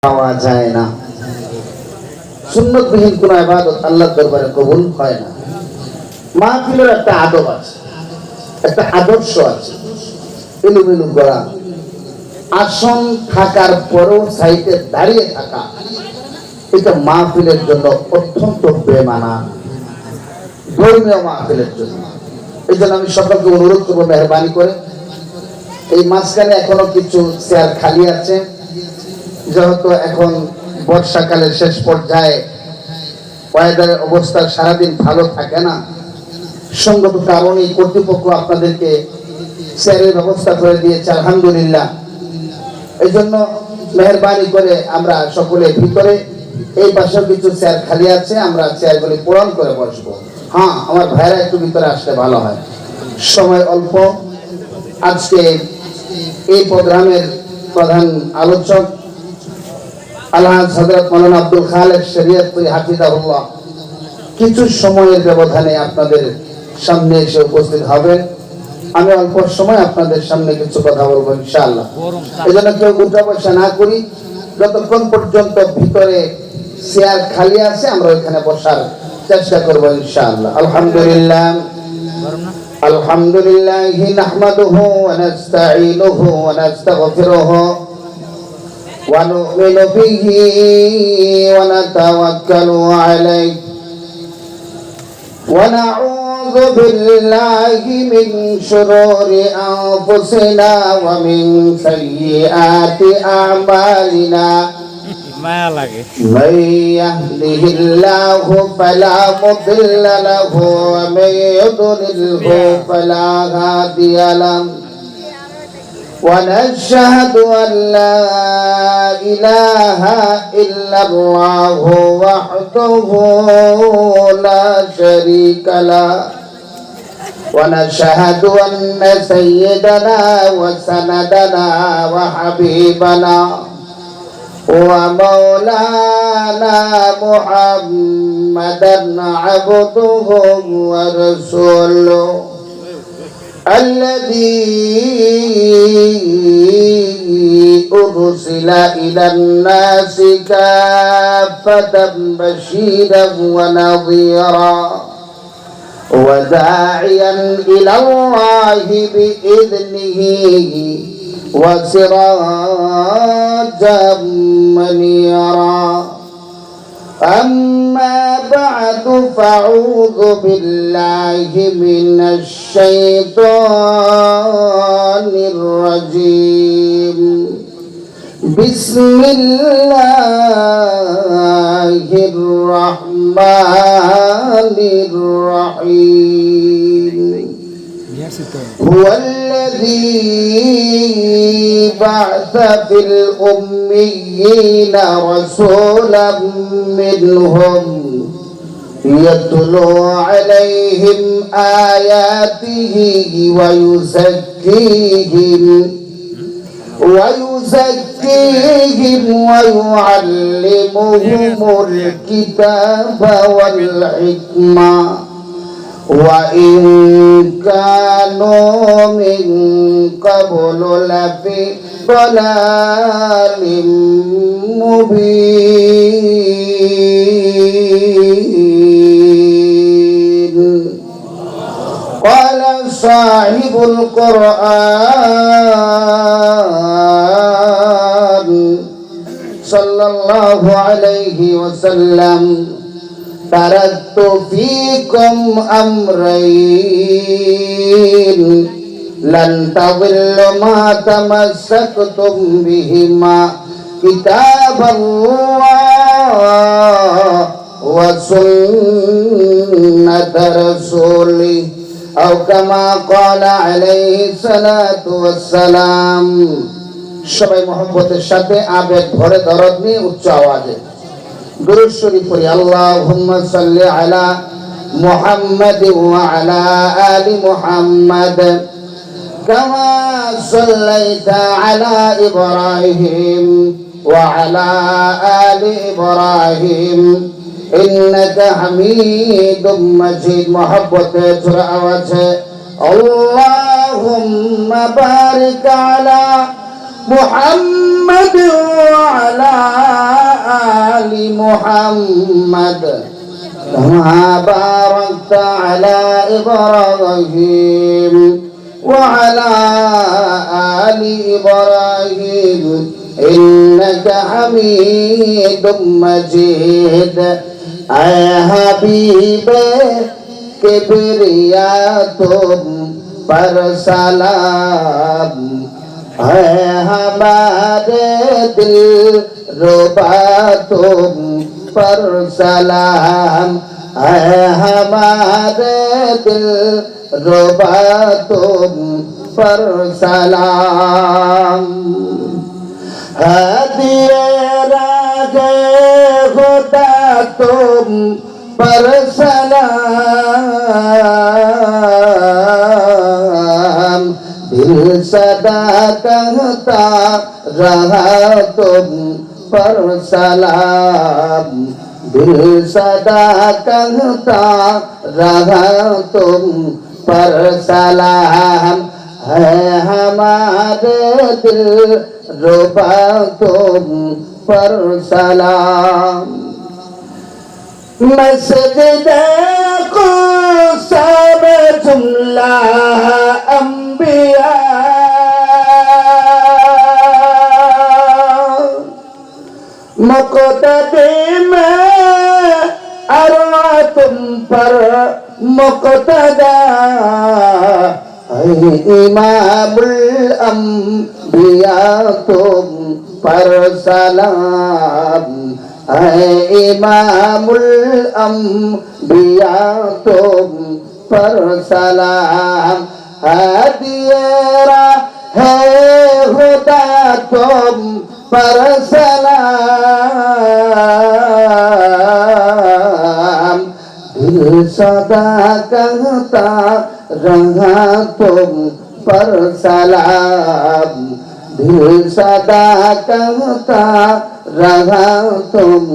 পাওয়া যায় না। সুন্নতবিহীন কোন ইবাদত আল্লাহর দরবারে কবুল হয় না। মাহফিলের একটা আদব আছে, একটা আদর্শ আছে। এলোমেলো গড়া আসন থাকার পরও সাইডে দাঁড়িয়ে থাকা, এটা মাহফিলের জন্য অত্যন্ত বেমানা, ধর্মীয় মাহফিলের জন্য। এই জন্য আমি সকলকে অনুরোধ করবো, মেহরবানি করে এই মাঝখানে এখনো কিছু চেয়ার খালি আছে, যেহেতু এখন বর্ষাকালের শেষ পর্যায়ে ওয়েদারের অবস্থা সারাদিন ভালো থাকে না, সঙ্গত কারণে কর্তৃপক্ষ আপনাদেরকে চেয়ারের ব্যবস্থা করে দিয়েছে, আলহামদুলিল্লাহ। এই জন্য মেহরবানি করে আমরা সকলে ভিতরে, এই পাশেও কিছু চেয়ার খালি আছে, আমরা চেয়ারগুলি পূরণ করে বসবো। হ্যাঁ, আমার ভাইরা একটু ভিতরে আসলে ভালো হয়, সময় অল্প। আজকে এই প্রোগ্রামের প্রধান আলোচক আলহাজ হযরত মাওলানা আব্দুল খালেক শরীয়তপুরী হাফিজাহুল্লাহ কিছু সময়ের ব্যবধানে আপনাদের সামনে এসে উপস্থিত হবেন। আমি অল্প সময় আপনাদের সামনে কিছু কথা বলবো ইনশাআল্লাহ। এই জন্য কেউ উঠা বসা না করি, যতক্ষণ পর্যন্ত ভিতরে চেয়ার খালি আছে আমরা ওইখানে বসার চেষ্টা করবো ইনশাআল্লাহ। আলহামদুলিল্লাহ আলহামদুলিল্লাহ নাহমাদুহু ওয়া নাস্তাঈনুহু ওয়া নাস্তাগফিরুহু ওয়া নু'মিনু বিহি ওয়া নাতাওয়াক্কালু আলাইহি ওয়া নাউযু বিল্লাহি মিন শুরুরি আনফুসিনা ওয়া মিন সাইয়্যাতি আ'মালিনা। من يهده الله فلا مضل له ومن يضلله فلا هادي له ونشهد أن لا إله إلا الله وحده لا شريك له ونشهد أن سيدنا وسندنا وحبيبنا ومولانا محمدا عبده ورسوله الذي أرسل إلى الناس كافة بشيرا ونذيرا وداعيا إلى الله بإذنه وسراجا منيرا. أما بعد فأعوذ بالله من الشيطان الرجيم. بسم الله الرحمن الرحيم. هو الذي بعث في الأميين رسولا منهم يتلو عليهم آياته ويزكيهم ويعلمهم الكتاب والحكمة وإن كانوا من قبل لفي ضلال مبين. قال صاحب القرآن صلى الله عليه وسلم: تركت فيكم أمرين لن تضلوا ما تمسكتم بهما كتاب الله وسنة رسوله أو كما قال عليه الصلاة والسلام. সবাই মহব্বতের সাথে আবেগ ভরে দরদ নিয়ে উচ্চ আওয়াজে দুরূদ শরীফ পড়ি। আল্লাহুম্মা সাল্লি আলা মুহাম্মাদ ওয়া আলা আলি মুহাম্মাদ কামা সাল্লাইতা আলা ইব্রাহিম ওয়া আলা আলি ইব্রাহিম ইন্নাকা হামিদুম মাজিদ। মহব্বতে জোরে আওয়াজে আল্লাহুম্মা বারিক আলা মুহাম্মাদ ওয়া আলা كما باركت على إبراهيم وعلى آل إبراهيم إنك حميد مجيد اے حبیب کبریا تم پر سلام ہے ہمارے دل ربا تم پر سلام ہے ہمارے دل ربا تم پر سلام ہدیے راہ خدا تم پر سلام دل صدا کہتا رہا تم پر سلام دل صدا کہتا رہا تم پر سلام ہے ہمارے دل ربا تم پر سلام مسجد کو سب جملہ انبیاء مقتدی میں اروا تم پر مقتدا امام الانبیاء تم پر سلام اے امام الانبیاء تم پر سلام ہادی راہ خدا تم پر سلام دل صدا کہتا رہا تم پر سلام دل صدا کہتا رہا تم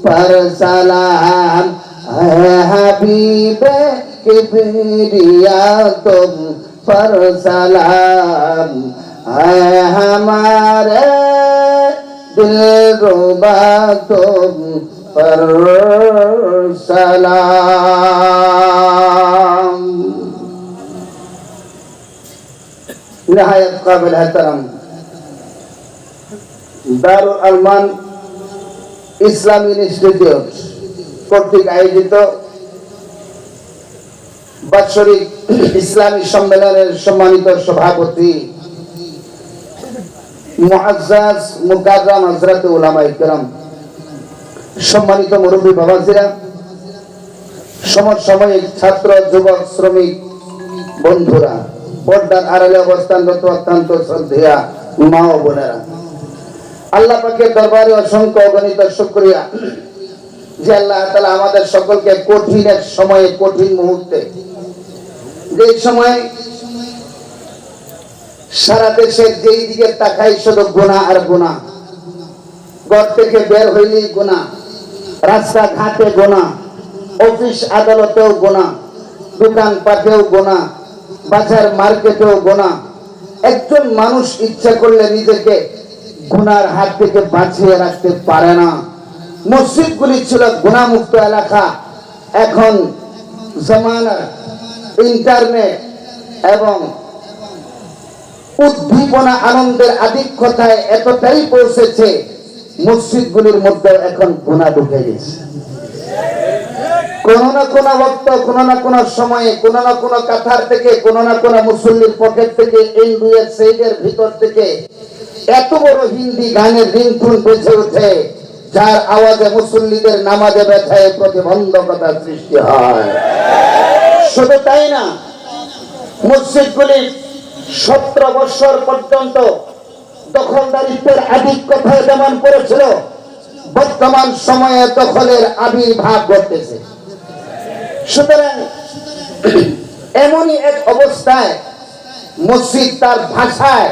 پر سلام اے حبیب کبریا تم پر سلام اے ہمارے دل ربا تم پر سلام نہایت قابل احترام দারুল আলমান ইসলামী ইনস্টিটিউট কর্তৃক আয়োজিত বাৎসরিক ইসলামী সম্মেলনের সম্মানিত সভাপতি মুআজ্জাজ মুকাররম হযরত উলামায়ে কেরাম, সম্মানিত মুরব্বী বাবাজিরা, সমসাময়িক ছাত্র যুবক শ্রমিক বন্ধুরা, পর্দার আড়ালে অবস্থানরত অত্যন্ত শ্রদ্ধেয়া মা ও বোনেরা, আল্লাহ পাকের দরবারে অসংখ্য অগণিত শুকরিয়া যে আল্লাহ তাআলা আমাদের সকলকে কঠিন এক সময়ে, কঠিন মুহূর্তে, যে সময় সারা দেশের যেই দিকে তাকাই শুধু গুনাহ আর গুনাহ, ঘর থেকে বের হইলেই গুনাহ, রাস্তাঘাটে গুনাহ, অফিস আদালতেও গুনাহ, দোকান পাটেও গুনাহ, বাজার মার্কেটেও গুনাহ। একজন মানুষ ইচ্ছা করলে নিজেকে গুনার হাত থেকে বাঁচিয়ে রাখতে পারে না। মসজিদগুলি ছিল গুনাহমুক্ত এলাকা, এখন জামানার ইন্টারনেট এবং উদ্দীপনা আনন্দের আধিক্যতায় এতটাই পৌঁছেছে, মসজিদগুলির মধ্যে এখন গুনাহ ঢুকে গেছে। কোন না কোন বক্ত, কোন না কোন সময়ে, কোন না কোন কাতার থেকে, কোন না কোন মুসল্লির পকেট থেকে, এন্ড্রয়েড সেটের ভিতর থেকে এত বড় হিন্দি গানের রিংটোন বেজে ওঠে, যার আওয়াজে মুসল্লিদের নামাজে ব্যথায় প্রতিবন্ধকতা সৃষ্টি হয়। শুধু তাই না, মসজিদগুলি 17 বছর পর্যন্ত দখলদারিত্বের আধিক্যতায় যেমন করেছিল, বর্তমান সময়ে দখলের আবির্ভাব ঘটতেছে। সুতরাং এমনই এক অবস্থায় মসজিদ তার ভাষায়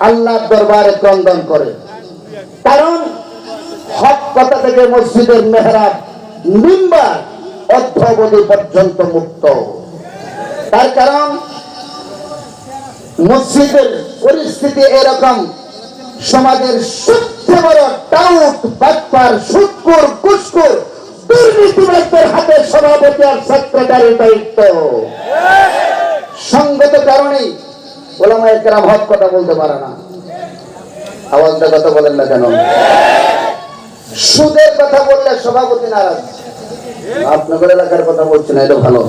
আল্লাহর দরবারে ক্রন্দন করে, কারণ হক কথা থেকে মসজিদের মেহরাব, মিম্বার অর্ধবধি পর্যন্ত মুক্ত। তার কারণ মসজিদের পরিস্থিতি এরকম, সমাজের সবচেয়ে বড় টাউট, বাটপার, সুদখোর, ঘুষখোর, দুর্নীতিবাজদের হাতে সভাপতি আর সেক্রেটারির দায়িত্ব। সঙ্গত কারণেই ওলামায়ে কেরাম হক কথা বলতে পারে না। আওয়াজটা কথা বলেন না কেন? সুদের কথা বললে সভাপতি নারাজ। আপনাদের এলাকার কথা বলছি না, এটা ভালো।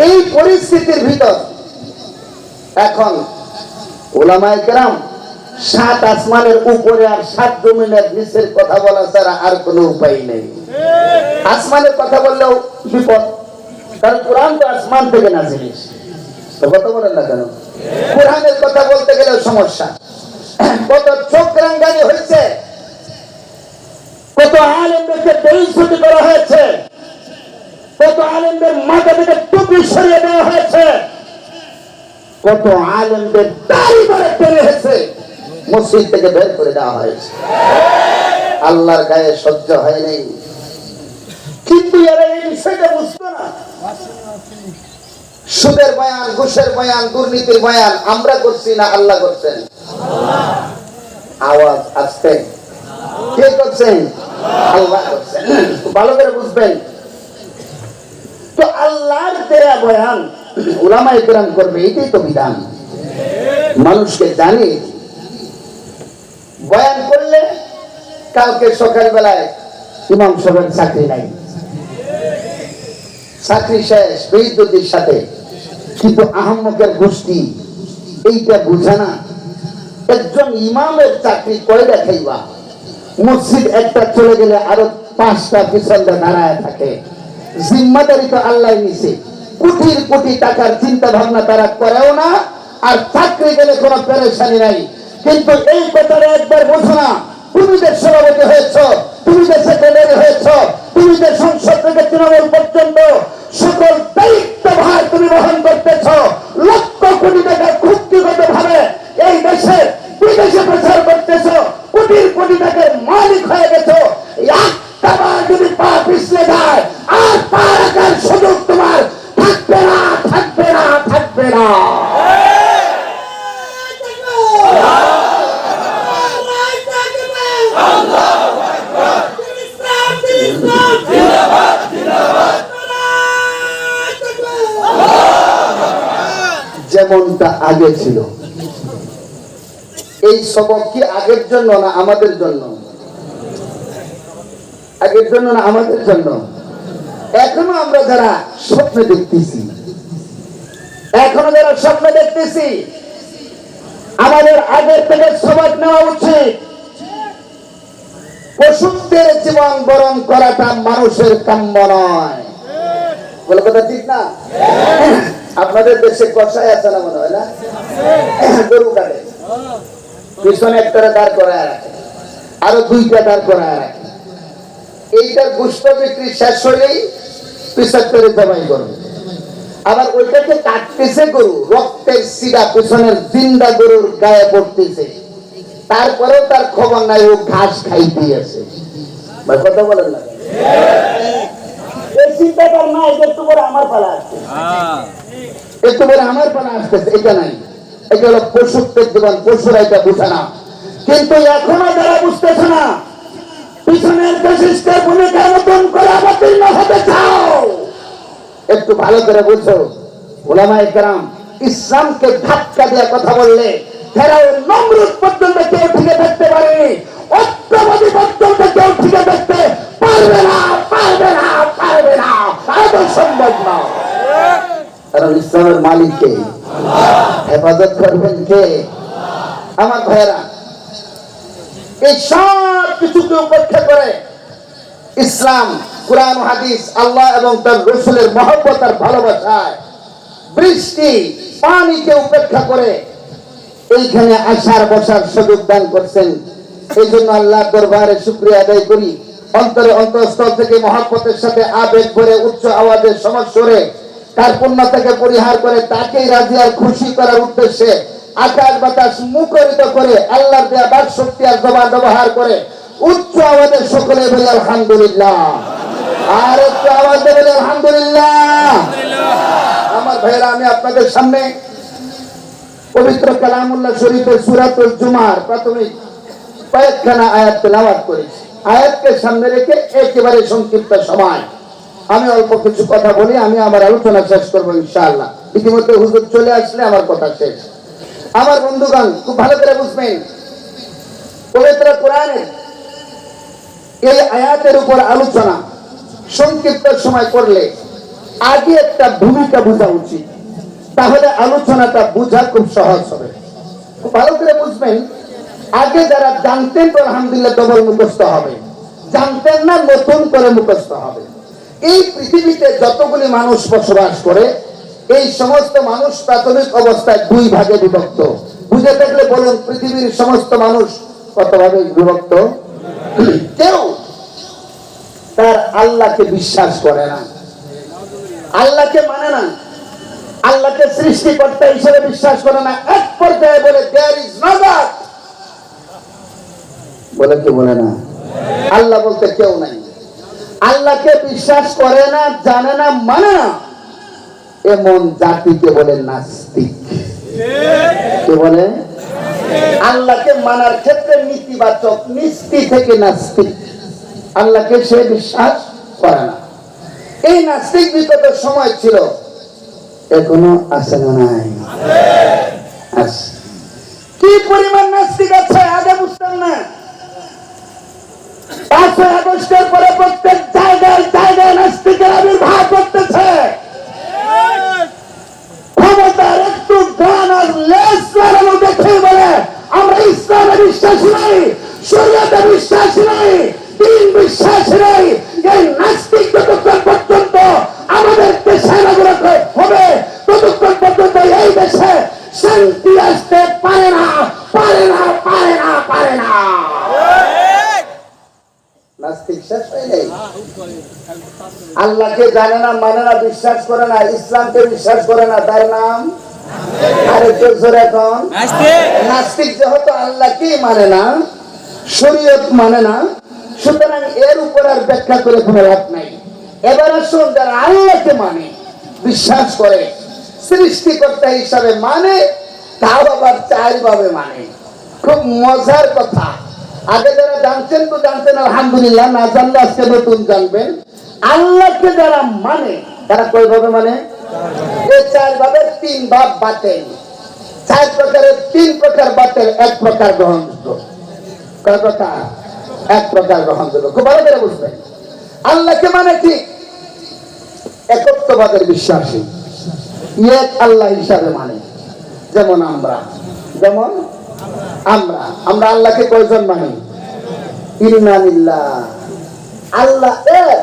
এই পরিস্থিতির ভিতর এখন ওলামায়ে কেরাম 7 আসমানের উপরে আর 7 জমিনের নিচের কথা বলা ছাড়া আর কোনো উপায় নেই। আসমানের কথা বললেও বিপদ, কারণ কোরআন তো আসমান থেকে নাযিল হয়েছে। তো কথা বলেন না কেন? কোরআনের কথা বলতে গেলেও সমস্যা। কত চোখ রাঙ্গানি হয়েছে, কত আলেমদেরকে বেইজ্জতি করা হয়েছে, কত আলেমদের মাথা থেকে টুপি সরিয়ে দেওয়া হয়েছে, কত আলেমদের দাড়ি ধরে টেনে হয়েছে, মসজিদ থেকে বের করে দেওয়া হয়েছে। আল্লাহর গায়ে সহ্য হয় নাই, কিন্তু এরা এই বিষয়টা বুঝতো না। সুদের বয়ান, ঘুষের বয়ান, দুর্নীতির বয়ান আমরা করছি না আল্লাহ করছেন? আওয়াজ আসতে কে করছেন? আল্লাহ করছেন। ভালো করে বুঝবেন তো, আল্লাহর দেয়া বয়ান উলামায়ে কেরাম করবে, এটাই তো বিধান। মানুষকে জানি বয়ান করলে কালকে সকালবেলায় ইমাম সাহেবের চাকরি নাই, চাকরি শেষ বিদ্যুতের সাথে। কিন্তু আহম্মকের গোষ্ঠী এইটা বুঝে না, একজন ইমামের চাকরি কয়টা খাইবা? মসজিদ একটা চলে গেলে আরো 5টা পিছনে দাঁড়ায় থাকে। জিম্মাদারি তো আল্লাহ নিছে, কোটির কোটি টাকার চিন্তা ভাবনা তারা করেও না, আর চাকরি গেলে কোনো পেরেশানি নাই। কিন্তু এই কথাটা একবার বোঝো না, তুমি যে সভাপতি হয়েছ, তুমি যে সেক্রেটারি হয়েছ, তুমি যে সংসদ থেকে তৃণমূল পর্যন্ত সকল দায়িত্বভার তুমি বহন করতেছ, লক্ষ কোটি টাকা কূটনীতিগত ভাবে এই দেশে বিদেশে প্রচার করতেছ, কোটির কোটি টাকার মালিক হয়ে গেছ। একটাবার যদি পা পিছলে যায় আর পা রাখার সুযোগ তোমার থাকবে না, থাকবে না, থাকবে না। যেমনটা আগে ছিল, এই সবক কি আগের জন্য না আমাদের জন্য? আগের জন্য না আমাদের জন্য? এখনো আমরা যারা স্বপ্নে দেখতেছি, এখনো যারা স্বপ্নে দেখতেছি, আমাদের আগের থেকে সবক নেওয়া উচিত। পশুদের জীবন বরণ করাটা মানুষের কাম্য নয়। বলে কথা ঠিক না? আপনাদের দেশে কষাই আছে না মনে হয় না? গরু কাটে, পিছনে একটা দাঁড় করায় রাখে, আরো 2টা দাঁড় করায় রাখে। এইটার গোশত বিক্রি শেষ হলেই পিছন করে জবাই করবে। আবার ওইটাকে কাটতেছে গরু, রক্তের সিরা পিছনের জিন্দা গরুর গায়ে পড়তেছে, তারপরেও তার খবর নাই, ও ঘাস খাইতেই আছে। কথা বলেন না? এই চিন্তাটা নাই যে একটু করে আমার পালা আসছে, একটু করে আমার পালা আসতেছে, এটা নাই। এটা হলো পশুত্বের জীবন, পশুরা এটা বুঝে না। কিন্তু এখনো যারা বুঝতেছে না, পিছনের দেশের ভূমিকার মতন করে অবতীর্ণ হতে চাও, একটু ভালো করে বুঝো। উলামায়ে কেরাম ইসলামকে ধাক্কা দিয়ে কথা বললে ফেরাউন নমরুদ পর্যন্ত কেউ টিকে থাকতে পারেনি, অত্যাবাদী পর্যন্ত কেউ টিকে থাকতে পারবে না, পারবে না, পারবে না, আদৌ সম্ভব না। কারণ ইসলামের মালিক কে? হেফাজত করবেন কে? আমার ভাইয়েরা, এই সব কিছুকে উপেক্ষা করে ইসলাম, কুরআন ও হাদিস, আল্লাহ এবং তার রাসূলের মহব্বত আর ভালোবাসায় বৃষ্টি পানিকে উপেক্ষা করে এইখানে আসার বসার সুযোগ দান করছেন। এই জন্য আল্লাহর দরবারে শুকরিয়া আদায় করি। অন্তরে অন্তঃস্থল থেকে মহব্বতের সাথে আবেগ ভরে উচ্চ আওয়াজের সমস্বরে তার পূর্ণতাকে পরিহার করে তাকেই রাজি আর খুশি করার উদ্দেশ্যে আকাশ বাতাস মুখরিত করে আল্লাহর দেয়া বাক শক্তি আর জবান ব্যবহার করে উচ্চ আওয়াজে সকলে বলে আলহামদুলিল্লাহ। আর একটু আওয়াজ দিয়ে বলে আলহামদুলিল্লাহ। আমার ভাইয়েরা, আমি আপনাদের সামনে পবিত্র কালামুল্লাহ শরীফের সূরাতুল জুমার প্রাথমিক কয়েকখানা আয়াত তেলাওয়াত করেছি। আয়াতকে সামনে রেখে একেবারে সংক্ষিপ্ত সময় আমি অল্প কিছু কথা বলি, আমি আমার আলোচনা শেষ করবো ইনশাআল্লাহ। ইতিমধ্যে হুজুর চলে আসলে আমার কথা শেষ। আমার বন্ধুগণ খুব ভালো করে বুঝবেন, পবিত্র কোরআনের এই আয়াতের উপর আলোচনা সংক্ষিপ্ত সময় করলে আগে একটা ভূমিকা বোঝা উচিত, তাহলে আলোচনাটা বোঝা খুব সহজ হবে। খুব ভালো করে বুঝবেন, আগে যারা জানতেন তো আলহামদুলিল্লাহ ডবল মুখস্থ হবে, জানতেন না নতুন করে মুখস্থ হবে। এই পৃথিবীতে যতগুলি মানুষ বসবাস করে, এই সমস্ত মানুষ প্রাথমিক অবস্থায় দুই ভাগে বিভক্ত। বুঝে থাকলে বলুন, পৃথিবীর সমস্ত মানুষ কত ভাবে বিভক্ত? কেউ তার আল্লাহকে বিশ্বাস করে না, আল্লাহকে মানে না, আল্লাহকে সৃষ্টিকর্তা হিসেবে বিশ্বাস করে না। এক পর্যায়ে বলে দেয়ার ইজ নো গড, বলে কি বলে না? আল্লাহ বলতে কেউ নাই। আল্লাহকে বিশ্বাস করে না, জানে না, মানে না, এমন জাতিকে বলে নাস্তিক। কে বলে? আল্লাহকে মানার ক্ষেত্রে নীতিবাচক, নিস্তি থেকে নাস্তিক। আল্লাহকে সে বিশ্বাস করে না। এই নাস্তিক বিপদের সময় ছিল, এখনো আছে না নাই? আছে। কি পরিমাণ নাস্তিক আছে আগে বুঝতেন না। 5ই আগস্টের পরে প্রত্যেক জায়গায় জায়গায় নাস্তিকের আবির্ভাব করতেছে। ক্ষমতার একটু গান আর লেজ লাগানো দেখে বলে আমরা ইসলামে বিশ্বাসী নই, শরীয়তে বিশ্বাসী নই, দিন বিশ্বাসী নই। এই নাস্তিক যতক্ষণ পর্যন্ত আমাদের দেশে নাগরিক হবে, ততক্ষণ পর্যন্ত এই দেশে শান্তি আসতে পারে না, পারে না, পারে না, পারে না। নাস্তিক শেষ হয়ে নেই। আল্লাহকে জানে না, মানে না, বিশ্বাস করে না, ইসলামকে বিশ্বাস করে না, তার নাম আরেকটু জোরে এখন নাস্তিক। যেহেতু আল্লাহকেই মানে না, শরীয়ত মানে না, সুতরাং এর উপর আর ব্যাখ্যা করে কোনো লাভ নাই। এবার আসুন, যারা আল্লাহকে মানে, বিশ্বাস করে, সৃষ্টিকর্তা হিসাবে মানে, তাও আবার 4 ভাবে মানে। খুব মজার কথা, আগে যারা জানতেন তো জানতেন আলহামদুলিল্লাহ, না জানলে আজকে নতুন জানবেন। আল্লাহকে যারা মানে, তারা কয় ভাবে মানে? এই 4 ভাবের 3 ভাব বাতিল। 4 প্রকারের 3 প্রকার বাতিল, 1 প্রকার গ্রহণযোগ্য। কয় প্রকার? 1 প্রকার গ্রহণযোগ্য। খুব ভালো করে বুঝবেন। আল্লাহকে মানে ঠিক একত্ববাদের বিশ্বাসী, এক আল্লাহ হিসাবে মানে। যেমন আমরা আমরা আল্লাহকে কয়জন মানি? ইন্না লিল্লাহ, আল্লাহ এক।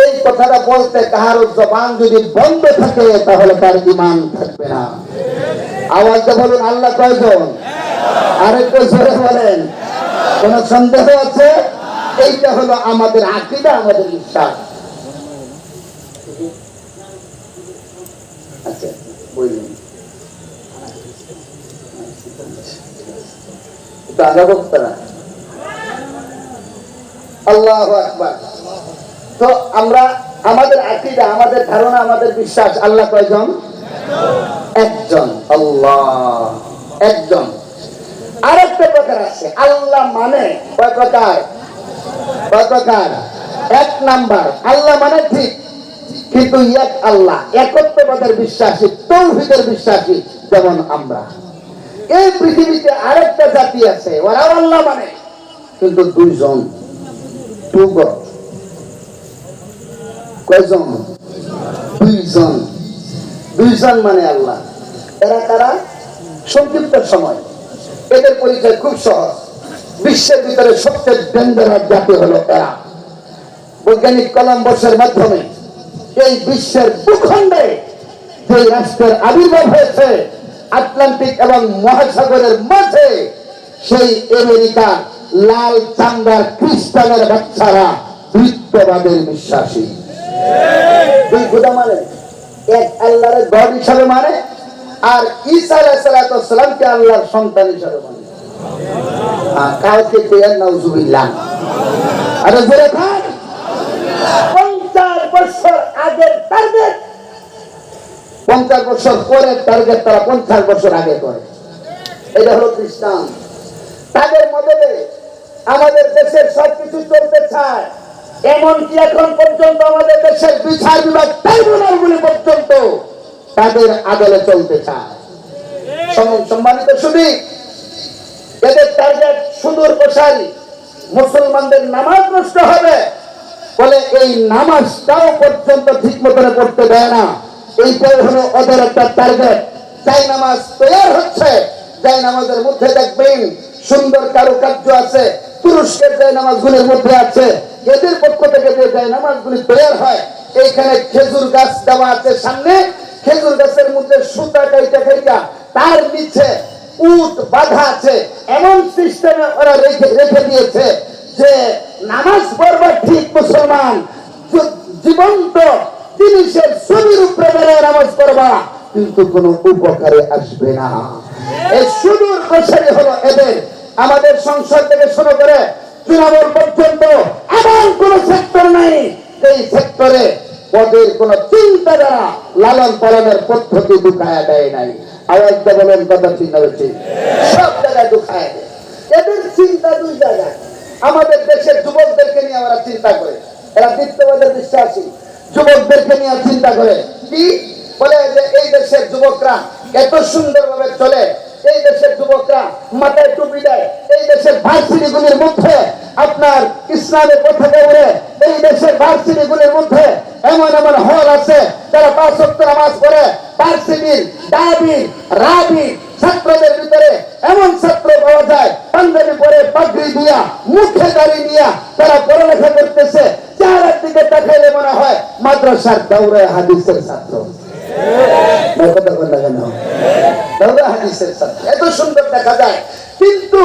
এই কথাটা বলতে কারো জবান যদি বন্ধ থাকে তাহলে তার ঈমান থাকবে না। আওয়াজটা বলুন, আল্লাহ কয়জন? আরেকটু জোরে বলেন। কোন সন্দেহ আছে? এইটা হলো আমাদের আকীদা, আমাদের বিশ্বাস। আচ্ছা বলুন, আল্লাহু আকবার। তো আমরা, আমাদের আকীদা, আমাদের ধারণা, আমাদের বিশ্বাস, আল্লাহ কয়জন? একজন। আল্লাহ একজন। আরেকটা প্রকার আছে, আল্লাহ মানে কয় প্রকার? 1 নাম্বার, আল্লাহ মানে ঠিক, কিন্তু এক আল্লাহ, একত্ববাদের বিশ্বাসী, তাওহীদের বিশ্বাসী। যেমন আমরা। এই পৃথিবীতে আরেকটা জাতি আছে, ওরাও আল্লাহ মানে, কিন্তু 2 জন, 2 গড। কয়জন? 2 জন। 2 জন মানে আল্লাহ। এরা কারা? সংক্ষিপ্ত সময় এদের পরিচয় খুব সহজ। বিশ্বের ভিতরে সবচেয়ে ডেঞ্জারাস জাতি হলো এরা। বৈজ্ঞানিক কলম্বাসের মাধ্যমে এই বিশ্বের ভূখণ্ডে যে রাষ্ট্রের আবির্ভাব হয়েছে আটলান্টিক এবং মহাসাগরের মাঝে, সেই আমেরিকার লাল চামড়ার খ্রিস্টানের বাচ্চারা বৃত্তবাদের বিশ্বাসী। 2 খোদা মানে, এক আল্লাহর গড হিসাবে মানে, আর ঈসা আলাইহিস সালামকে আল্লাহর সন্তান হিসাবে মানে। কাউকে দেন নাউজুবিল্লাহ। আরে জোরে খান। 50 বছর আগের টার্গেট, 50 বছর পরের টার্গেট তারা 50 বছর আগে করে। এটা হলো খ্রিস্টান। তাদের মধ্যে আমাদের দেশের সবকিছু চলতে চায়, এমনকি এখন পর্যন্ত আমাদের দেশের বিচার বিভাগ ট্রাইব্যুনালগুলি পর্যন্ত তাদের আদলে চলতে চায়। সম্মানিত শুধু এদের টার্গেট সুদূর প্রসারী, মুসলমানদের নামাজ নষ্ট হবে বলে এই নামাজটাও পর্যন্ত ঠিক মতন পড়তে দেয় না। এইটাই হলো ওদের একটা টার্গেট। যাই নামাজ তৈরি হচ্ছে, যাই নামাজের মধ্যে দেখবেন সুন্দর কারুকার্য আছে, তুরস্কের যাই নামাজগুলির মধ্যে আছে, এদের পক্ষ থেকে যে যাই নামাজগুলি তৈরি হয়, এইখানে খেজুর গাছ দেওয়া আছে সামনে, খেজুর গাছের মধ্যে সুতা কাইটা কাইটা তার নিচে উট বাঁধা আছে, এমন সিস্টেমে ওরা রেখে দিয়েছে যে নামাজ পড়বা ঠিক মুসলমান, জীবন্ত জিনিসের ছবির উপরে বেড়ে নামাজ পড়বা কিন্তু কোনো উপকারে আসবে না। এই সুদূর প্রসারী হলো এদের। আমাদের সংসদ থেকে শুরু করে তৃণমূল পর্যন্ত এমন কোন সেক্টর নাই এই সেক্টরে ওদের কোন চিন্তাধারা লালন পালনের পদ্ধতি ঢুকায়া দেয় নাই। আওয়াজ দিয়ে বলেন কথা চিন্তা হচ্ছে, সব জায়গায় ঢুকায় দেয়। এদের চিন্তা দুই জায়গায়। আমাদের দেশের যুবকদেরকে নিয়ে আমরা চিন্তা করে, এরা বিত্তবাদের বিশ্বাসী, যুবকদেরকে নিয়ে চিন্তা করে কি বলে যে এই দেশের যুবকরা এত সুন্দরভাবে চলে, এই দেশের যুবকরা মাথায় টুপি দেয়, এই দেশের ভার্সিটিগুলির মধ্যে আপনার ইসলামের পতাকা উড়ে, এই দেশের ভার্সিটিগুলির মধ্যে এমন এমন হল আছে যারা 5 ওয়াক্ত নামাজ পড়ে, ভার্সিটির দাবি রাবি ছাত্রদের ভিতরে এমন ছাত্র পাওয়া যায় পাঞ্জাবি পরে পাগড়ি দিয়া মুখে দাড়ি নিয়া তারা পড়ালেখা করতেছে, চেহারার দিকে তাকাইলে মনে হয় মাদ্রাসার দাওরায়ে হাদিসের ছাত্র। এত সুন্দর দেখা যায়, কিন্তু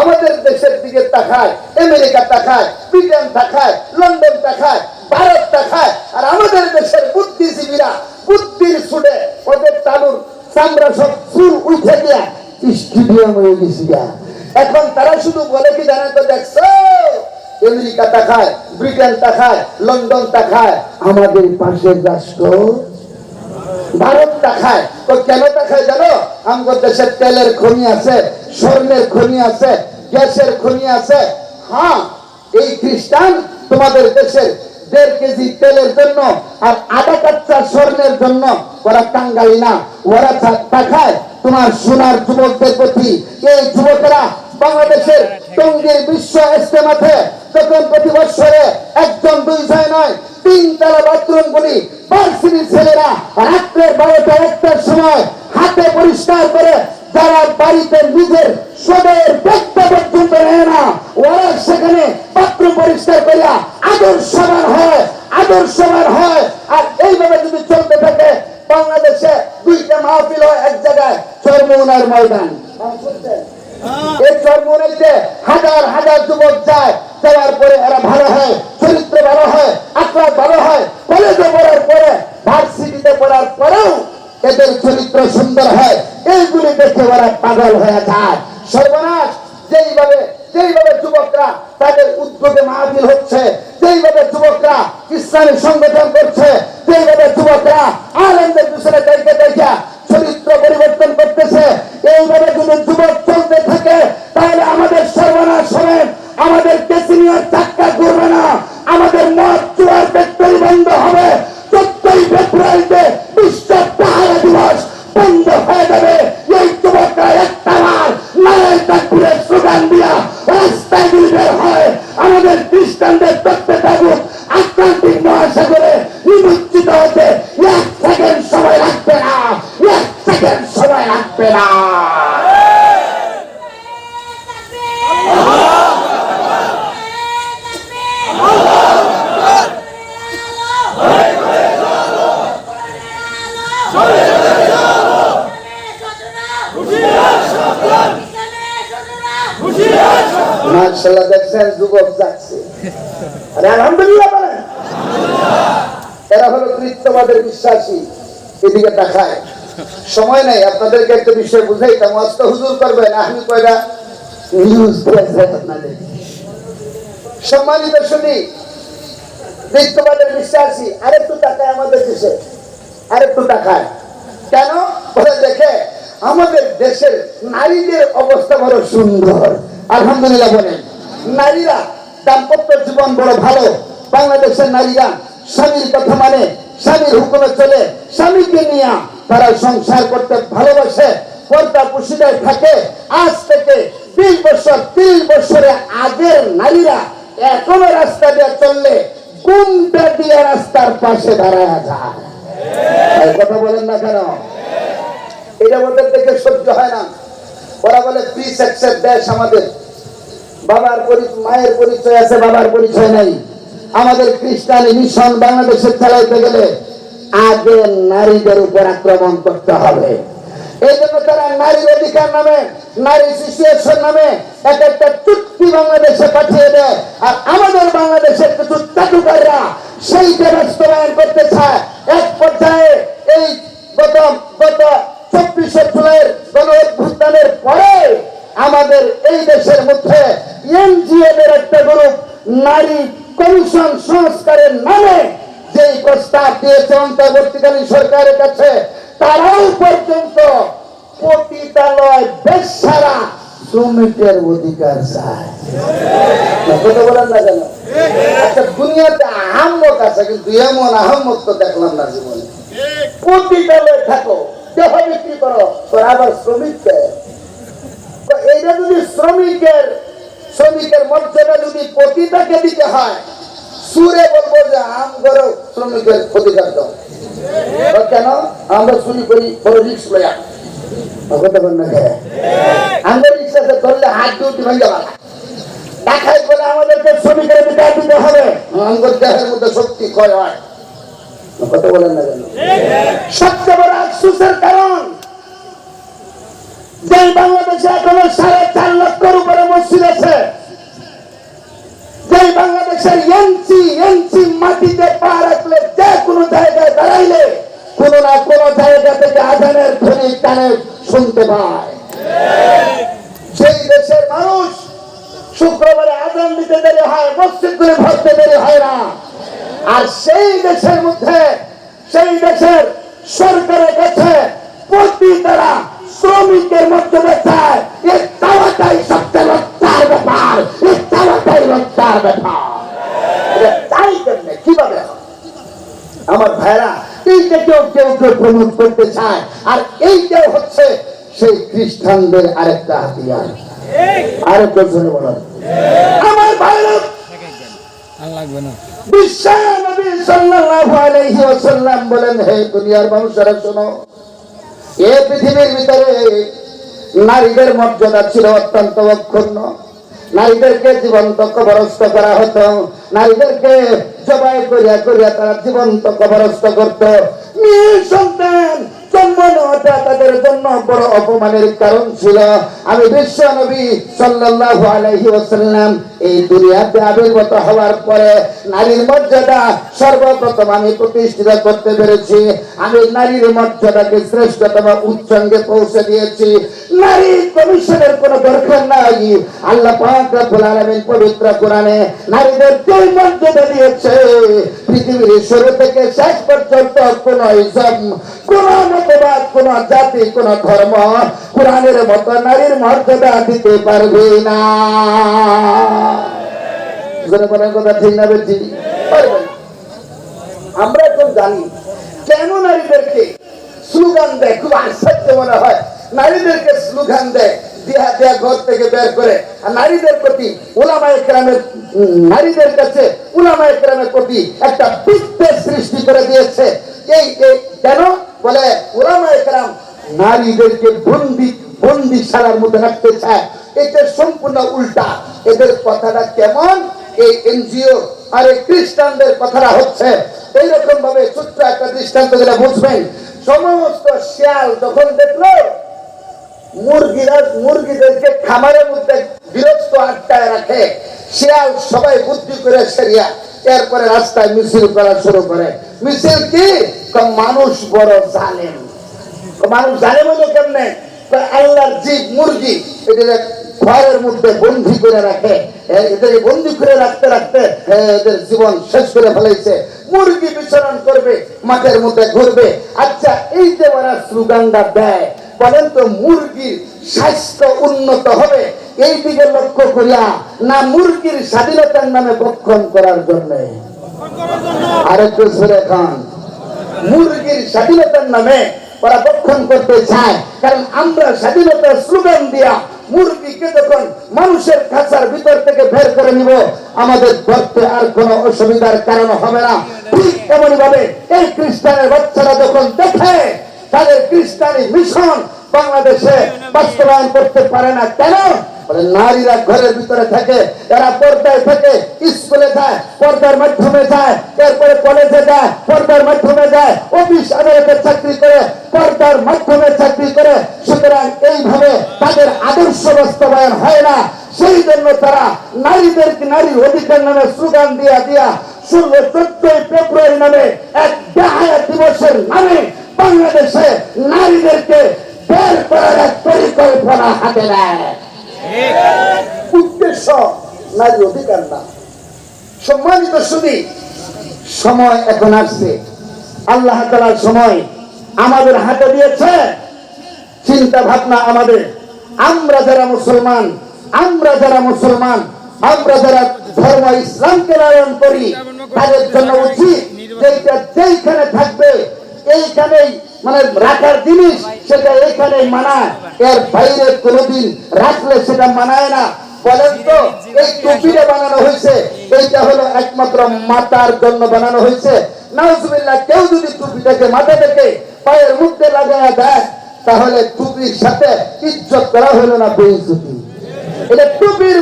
আমাদের দেশের দিকে তাকায় আমেরিকা, তাকায় ব্রিটেন, তাকায় লন্ডন, তাকায় ভারত, তাকায়, আর আমাদের দেশের বুদ্ধিজীবীরা বুদ্ধির ছুটে ওদের তালুর চামড়া সব চুল উঠে দিয়া স্টেডিয়াম হয়ে গেছি। এখন তারা শুধু বলে কি জানে তো, দেখছো আমেরিকা তাকায়, ব্রিটেন তাকায়, লন্ডন তাকায়, আমাদের পাশের রাষ্ট্র ভারত তাকায়। তো কেন তাকায় জানো? আমাদের দেশের তেলের খনি আছে, স্বর্ণের খনি আছে, গ্যাসের খনি আছে। হ্যাঁ, এই খ্রিস্টান তোমাদের দেশের 1.5 কেজি তেলের জন্য আর আধা কাচ্চা স্বর্ণের জন্য ওরা টাঙ্গাই না, ওরা তাকায় তোমার সোনার যুবকদের প্রতি। এই যুবকেরা বাংলাদেশের টঙ্গীর বিশ্ব ইজতেমাতে যখন প্রতি বছরে 1 2 যায় নয় 3 তলা বাথরুম গুলি ভার্সিটির ছেলেরা রাত্রে 12টা 1টার সময় হাতে পরিষ্কার করে, যারা বাড়িতে নিজের সবের ব্যক্তি পর্যন্ত নেয় না, ওরা সেখানে বাথরুম পরিষ্কার করিয়া আদর্শবান হয়। আর এইভাবে যদি চলতে থাকে বাংলাদেশে 2টা মাহফিল হয় এক জায়গায়, চরমোনার ময়দান। এই চরমোনাইতে হাজার হাজার যুবক যায়, যাওয়ার পরে এরা ভালো হয়, চরিত্র ভালো হয়, আখলাক ভালো হয়, কলেজে পড়ার পরে ভার্সিটিতে পড়ার পরেও এদের চরিত্র সুন্দর হয়। এইগুলি দেখে ওরা পাগল হয়ে যায়। সর্বনাশ! যেইভাবে যুবকরা তাদের উদ্যোগে মাহফিল হচ্ছে, যেইভাবে যুবকরা ইসলামী সংগঠন করছে, যেইভাবে যুবকরা আলেমদের পিছনে দেখে চরিত্র পরিবর্তন করতেছে, এইভাবে যদি যুবক চলতে থাকে তাহলে আমাদের সর্বনাশ হবে। আমাদের কেসিনিয়ার চাক্কা ঘুরবে না, আমাদের মদ চুয়ার ফ্যাক্টরি বন্ধ হবে। 14ই ফেব্রুয়ারিতে বিশ্ব পাহারা দিবস বন্ধ হয়ে যাবে। এই যুবকরা একটাবার নারায়ে তাকবীরের স্লোগান দিয়া রাস্তায় বের হয়। আমাদের খ্রিস্টানদের তত্ত্বে থাকুক আটলান্টিক মহাসাগরে নিমজ্জিত হতে 1 সেকেন্ড সময় লাগবে না, 1 সেকেন্ড সময় লাগবে না। মাশাআল্লাহ, দেখছেন যুবক যাচ্ছে, আরে আলহামদুলিল্লাহ বলেন। এরা হলো কৃত্যবাদের বিশ্বাসী। এদিকে দেখায় সময় নাই, আপনাদেরকে একটা বিষয় বুঝাইতাম, আজ তো হুজুর করবেন, আমি কয়টা নিউজ আপনাদের। সম্মানিত শুনি, কৃত্যবাদের বিশ্বাসী আরেকটু তাকায় আমাদের দেশে, আরেকটু তাকায় কেন বলে দেখে আমাদের দেশের নারীদের অবস্থা বড় সুন্দর। আলহামদুলিল্লাহ বলেন। নারীরা দাম্পত্য জীবন বড় ভালো। বাংলাদেশের নারীরা স্বামীর কথা মানে, স্বামীর হুকুমে চলে, স্বামীকে নিয়ে তারা সংসার করতে ভালোবাসে, পর্দা পুশিদায় থাকে। আজ থেকে 20 বছর 30 বছরে আগের নারীরা এখনো রাস্তা দিয়ে চললে গুমটা দিয়ে রাস্তার পাশে দাঁড়ায় যায়। কথা বলেন না কেন? এটা ওদের দেখে সহ্য হয় না। ওরা বলে ফ্রি সেক্সের দেশ আমাদের, বাবার মায়ের পরিচয় আছে, বাবার পরিচয় নাই। আমাদের খ্রিস্টান মিশন বাংলাদেশে চালাইতে গেলে আগে নারীদের উপর আক্রমণ করতে হবে। এই জন্য তারা নারীর অধিকার নামে, নারী সিচুয়েশন নামে এক একটা চুক্তি বাংলাদেশে পাঠিয়ে দেয়। আর আমাদের বাংলাদেশের কিছু চাটুকাররা সেইটা বাস্তবায়ন করতে চায়। এক পর্যায়ে এই গত 24শে জুলাইয়ের গণঅভ্যুত্থানের পরে আমাদের এই দেশের মধ্যে এনজিওদের একটা গ্রুপ নারী কমিশন সংস্কারের নামে যেই প্রস্তাব দিয়েছে অন্তর্বর্তীকালীন সরকারের কাছে, তারাও পর্যন্ত পতিতালয় বেশ্যারা শ্রমিকের অধিকার চায়। কথা বলেন না কেন? আচ্ছা, দুনিয়াতে আহম্মক আছে, কিন্তু এমন আহম্মক তো দেখলাম না জীবনে। পতিতালয় থাকো, দেহ বিক্রি করো, তোর আবার শ্রমিককে। এইটা যদি শ্রমিকের মর্যাদা যদি পতিতাকে দিতে হয়, সুরে বলবো যে আম করো শ্রমিকের অধিকার দাও। কেন? আমরা চুরি করি, বড় রিক্স লয়া। কথা বল না কে? আমরা রিক্সাতে ধরলে হাত ডিউটি ভেঙে গেল। দেখাই বলে আমাদেরকে শ্রমিকের অধিকার দিতে হবে। আমার দেহের মধ্যে শক্তি ক্ষয় হয়। কথা বলেন না কেন? সবচেয়ে বড় আফসোসের কারণ, যে বাংলাদেশে এখনো 4.5 লক্ষের উপরে মসজিদ আছে, যে বাংলাদেশের এনসি মাটিতে পা রাখলে যে কোনো জায়গায় দাঁড়াইলে কোন না কোন জায়গা থেকে আজানের ধ্বনি কানে শুনতে পায়। সেই দেশের মানুষ শুক্রবারে আজান দিতে দেরি হয়, মসজিদগুলি ভরতে দেরি হয় না। আর সেই দেশের মধ্যে, সেই দেশের সরকারের কাছে প্রতিটা শ্রমিকের মর্যাদা চায়। এই চাওয়াটাই সবচেয়ে লজ্জার ব্যাপার, এই চাওয়াটাই লজ্জার ব্যাপার। তাই কেমনে কিভাবে আমার ভাইরা এইটা কেউ প্রমোট করতে চায়। আর এইটাও হচ্ছে সেই খ্রিস্টানদের আরেকটা হাতিয়ার। আরেকটা শুনে বলেন আমার ভাইরা, বিশ্বনবী সাল্লাল্লাহু আলাইহি ওয়াসাল্লাম বলেন, হে দুনিয়ার মানুষেরা শোনো, এই পৃথিবীর ভিতরে নারীদের মর্যাদা ছিল অত্যন্ত অক্ষুণ্ণ। নারীদেরকে জীবন্ত কবরস্থ করা হতো, নারীদেরকে জবাই করিয়া করিয়া তারা জীবন্ত কবরস্থ করত। সন্তান জন্ম নেওয়াটা তাদের জন্য বড় অপমানের কারণ ছিল। আমি বিশ্ব নবী সাল্লাল্লাহু আলাইহি ওয়াসাল্লাম এই দুনিয়াতে আবির্ভূত হওয়ার পরে নারীর মর্যাদা সর্বপ্রথম আমি প্রতিষ্ঠিত করতে পেরেছি। আমি নারীর মর্যাদাকে শ্রেষ্ঠতম উচ্চাঙ্গে পৌঁছে দিয়েছি। নারী কমিশনের কোনো দরকার নাই। আল্লাহ পাক রব্বুল আলামিন পবিত্র কোরআনে নারীদের যে মর্যাদা দিয়েছে, পৃথিবীর শুরু থেকে শেষ পর্যন্ত কোন ইসলাম, কোন মতবাদ, কোন জাতি, কোন ধর্ম কোরআনের মতো নারীর মর্যাদা দিতে পারবে না। কথা ঠিক না বেশি? আমরা এখন জানি কেন নারীদেরকে স্লোগান দেয়। খুব আশ্চর্য মনে হয়, নারীদেরকে স্লোগান দেয় দিয়া দিয়া ঘর থেকে বের করে। আর নারীদের প্রতি উলামায়ে কেরামের, নারীদের কাছে উলামায়ে কেরামের প্রতি একটা বিদ্বেষ সৃষ্টি করে দিয়েছে। এই কেন বলে উলামায়ে কেরাম নারীদেরকে বন্দিশালার মধ্যে রাখতে চায়। এটা সম্পূর্ণ উল্টা। এদের কথাটা কেমন, এই এনজিও আর এই খ্রিস্টানদের কথাটা হচ্ছে এইরকম ভাবে। ছোট্ট একটা দৃষ্টান্ত যেটা বুঝবেন, সমস্ত শিয়াল যখন দেখলো মুরগিদেরকে খামারের মধ্যে বিরক্ত আটকায় রাখে, শিয়াল সবাই বুদ্ধি করে সেরিয়া এরপরে রাস্তায় মিছিল করা শুরু করে। মিছিল কি? মানুষ বড় জালেম। মানুষ জালেম হলো কেমনে? আল্লাহর জীব মুরগি এদের ঘরের মধ্যে বন্দি করে রাখে, এদের বন্দি করে রাখতে রাখতে এদের জীবন শেষ করে ফেলেছে। মুরগি বিচরণ করবে, মাঠের মধ্যে ঘুরবে। আচ্ছা, এই যে ওরা স্লোগানটা দেয়, বলেন তো মুরগির স্বাস্থ্য উন্নত হবে এই দিকে লক্ষ্য করিয়া, না মুরগির স্বাধীনতার নামে ভক্ষণ করার জন্য? আরেকটু জোরে খান। মুরগির স্বাধীনতার নামে ওরা ভক্ষণ করতে চায়, কারণ আমরা স্বাধীনতার স্লোগান দিয়া মুরগিকে যখন মানুষের খাঁচার ভিতর থেকে বের করে নিব, আমাদের ধরতে আর কোনো অসুবিধার কারণ হবে না। ঠিক এমনই ভাবে এই খ্রিস্টানের বাচ্চারা যখন দেখে তাদের খ্রিস্টানি মিশন বাংলাদেশে বাস্তবায়ন করতে পারে না, কেন? নারীরা ঘরের ভিতরে থাকে, এরা পর্দায় থাকে, স্কুলে যায় পর্দার মাধ্যমে যায়, এরপরে কলেজে যায় পর্দার মাধ্যমে যায়, অফিস আদালতে চাকরি করে পর্দার মাধ্যমে চাকরি করে। সুতরাং এইভাবে তাদের আদর্শ বাস্তবায়ন হয় না। সেই জন্য তারা নারীদেরকে নারী অধিকার নামে স্লোগান দিয়া 14 ফেব্রুয়ারি নামে এক বেহায়া দিবসের নামে বাংলাদেশে নারীদেরকে বের করার এক পরিকল্পনা হাতে নেয়। উদ্দেশ্য নারী অধিকার না। সম্মানিত সুধী, সময় এখন আসছে, আল্লাহ তাআলার সময় আমাদের হাতে দিয়েছে। চিন্তা ভাবনা আমাদের, আমরা যারা মুসলমান, আমরা যারা ধর্ম ইসলামকে লালন করি, তাদের জন্য উচিত যেইখানে থাকবে এইখানেই মানে রাখার জিনিস সেটা এইখানেই মানায়, এর বাইরে কোনোদিন রাখলে সেটা মানায় না। বলেন তো, এই টুপিটা বানানো হয়েছে, এইটা হলো একমাত্র মাথার জন্য বানানো হয়েছে। নাউজুবিল্লাহ, কেউ যদি টুপিটাকে মাথা থেকে পায়ের মধ্যে লাগায়া দেয়, তাহলে টুপির সাথে ইজ্জত করা হলো না, বেইজ্জতি। এটা টুপির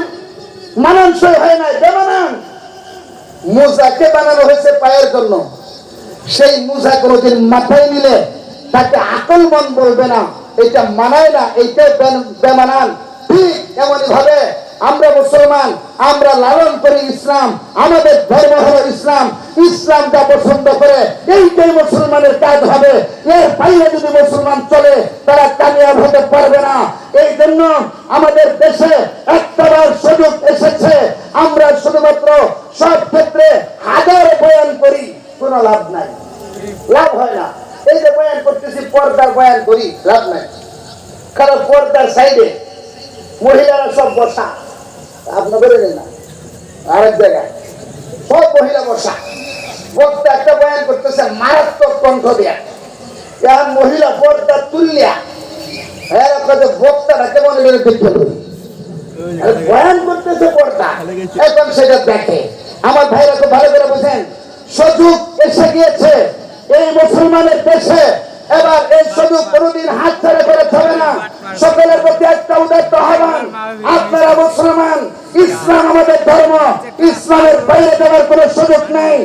মানানসই হয় না, বেমানান। মোজাকে বানানো হয়েছে পায়ের জন্য, সেই মোজা কোনোদিন মাথায় নিলে তাকে আকলমন বলবে না, এটা মানায় না, এইটাই বেমানান। ঠিক এমনই ভাবে আমরা মুসলমান, আমরা লালন করি ইসলাম, আমাদের ধর্ম হলো ইসলাম, ইসলাম যা পছন্দ করে এইটাই মুসলমানের কাজ হবে। এর বাইরে যদি মুসলমান চলে তারা কামিয়াব হতে পারবে না। এই জন্য আমাদের দেশে একটাবার সুযোগ এসেছে, আমরা শুধুমাত্র সব ক্ষেত্রে হাজার বয়ান করি, কোনো লাভ নাই, লাভ হয় না। এই যে বয়ান করতেছি, পর্দার বয়ান করি, লাভ নাই। কারণ পর্দার সাইডে মহিলারা সব বসা, আপনি বলেন না, আরেক জায়গায় সব মহিলা বসা, বক্তা একটা বয়ান করতেছে মারাত্মক কণ্ঠ দেয়া, এখন মহিলা পর্দা তুললিয়া, হ্যাঁ আপনাদের বক্তারা কেমন দেখতে করি বয়ান করতেছে পর্দা, এখন সেটা দেখে। আমার ভাইরা খুব ভালো করে বুঝেন, সুযোগ এসে গিয়েছে এই মুসলমানের দেশে। এবার এই সুযোগ কোনোদিন হাতছাড়া করে চলে না। সকলের প্রতি একটা উদাত্ত আহ্বান, আপনারা মুসলমান, ইসলাম আমাদের ধর্ম, ইসলামের বাইরে যাওয়ার কোনো সুযোগ নেই।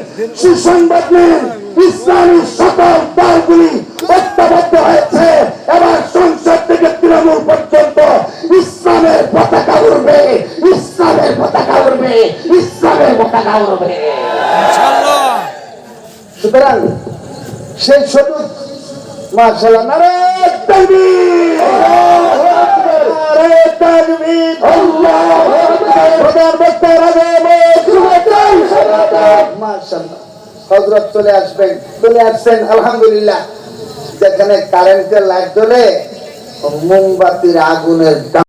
সুসংবাদ নেন, ইসলামী সকল দলগুলি ঐক্যবদ্ধ হয়েছে। এবার সংসদ থেকে তৃণমূল পর্যন্ত ইসলামের পতাকা উড়বে, ইসলামের পতাকা উড়বে, ইসলামের পতাকা উড়বে। সুতরাং সেই সুযোগ মাশাআল্লাহ, নারে তাকবীর, নারে তাকবীর, আল্লাহু আকবার, খোদার বক্তার আগে মাশাআল্লাহ। হযরত চলে আসবেন, চলে আসছেন আলহামদুলিল্লাহ। যেখানে কারেন্টের লাইট জ্বলে মোমবাতির আগুনের